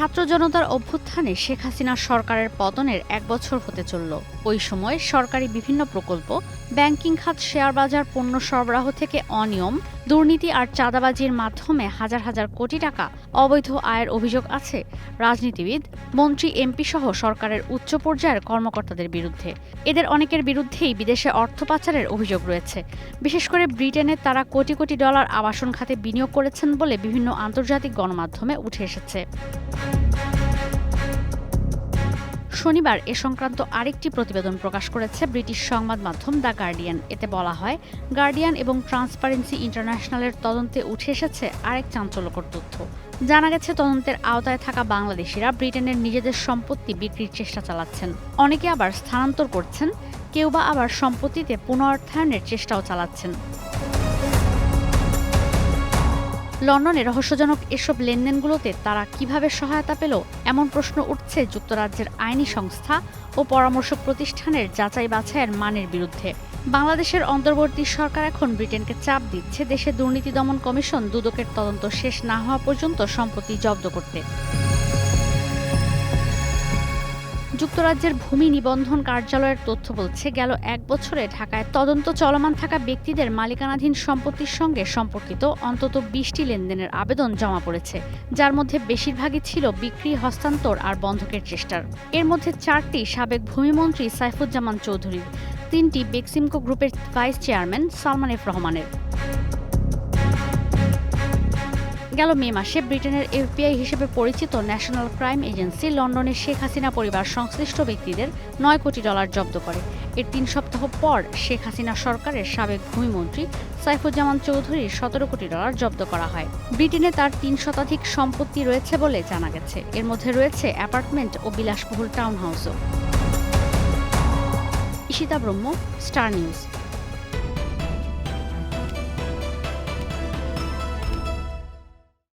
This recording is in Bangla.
ছাত্র জনতার অভ্যুত্থানে শেখ হাসিনা সরকারের পতনের ১ বছর হতে চলল। ওই সময় সরকারি বিভিন্ন প্রকল্প, ব্যাংকিং খাত, শেয়ার বাজার, পণ্য সরবরাহ থেকে অনিয়ম, দুর্নীতি আর চাঁদাবাজির মাধ্যমে হাজার হাজার কোটি টাকা অবৈধ আয়ের অভিযোগ আছে রাজনীতিবিদ, মন্ত্রী, এমপি সহ সরকারের উচ্চ পর্যায়ের কর্মকর্তাদের বিরুদ্ধে। এদের অনেকের বিরুদ্ধেই বিদেশে অর্থ পাচারের অভিযোগ রয়েছে। বিশেষ করে ব্রিটেনে তারা কোটি কোটি ডলার আবাসন খাতে বিনিয়োগ করেছেন বলে বিভিন্ন আন্তর্জাতিক গণমাধ্যমে উঠে এসেছে। শনিবার এ সংক্রান্ত আরেকটি প্রতিবেদন প্রকাশ করেছে ব্রিটিশ সংবাদ মাধ্যম দ্য গার্ডিয়ান। এতে বলা হয়, গার্ডিয়ান এবং ট্রান্সপারেন্সি ইন্টারন্যাশনালের তদন্তে উঠে এসেছে আরেক চাঞ্চল্যকর তথ্য। জানা গেছে, তদন্তের আওতায় থাকা বাংলাদেশিরা ব্রিটেনের নিজেদের সম্পত্তি বিক্রির চেষ্টা চালাচ্ছেন। অনেকে আবার স্থানান্তর করছেন, কেউ বা আবার সম্পত্তিতে পুনরুদ্ধারের চেষ্টাও চালাচ্ছেন। লন্ডনে রহস্যজনক এসব লেনদেনগুলোতে তারা কিভাবে সহায়তা পেল, এমন প্রশ্ন উঠছে যুক্তরাজ্যের আইনি সংস্থা ও পরামর্শ প্রতিষ্ঠানের যাচাই বাছাইয়ের মানের বিরুদ্ধে। বাংলাদেশের অন্তর্বর্তী সরকার এখন ব্রিটেনকে চাপ দিচ্ছে দেশে দুর্নীতি দমন কমিশন দুদকের তদন্ত শেষ না হওয়া পর্যন্ত সম্পত্তি জব্দ করতে। যুক্তরাজ্যের ভূমি নিবন্ধন কার্যালয়ের তথ্য বলছে, গেল ১ বছরে ঢাকায় তদন্ত চলমান থাকা ব্যক্তিদের মালিকানাধীন সম্পত্তির সঙ্গে সম্পর্কিত অন্তত ২০টি লেনদেনের আবেদন জমা পড়েছে, যার মধ্যে বেশিরভাগই ছিল বিক্রি, হস্তান্তর আর বন্ধকের চেষ্টার। এর মধ্যে ৪টি সাবেক ভূমিমন্ত্রী সাইফুজ্জামান চৌধুরীর, ৩টি বেক্সিমকো গ্রুপের ভাইস চেয়ারম্যান সালমান এফ রহমানের। গেল মে মাসে ব্রিটেনের এফবিআই হিসেবে পরিচিত ন্যাশনাল ক্রাইম এজেন্সি লন্ডনে শেখ হাসিনা পরিবার সংশ্লিষ্ট ব্যক্তিদের ৯ কোটি ডলার জব্দ করে। এর ৩ সপ্তাহ পর শেখ হাসিনা সরকারের সাবেক ভূমিমন্ত্রী সাইফুজ্জামান চৌধুরীর ১৭ কোটি ডলার জব্দ করা হয়। ব্রিটেনে তার ৩ শতাধিক সম্পত্তি রয়েছে বলে জানা গেছে। এর মধ্যে রয়েছে অ্যাপার্টমেন্ট ও বিলাসবহুল টাউন হাউসও। ঈশিতা ব্রহ্ম, স্টার নিউজ।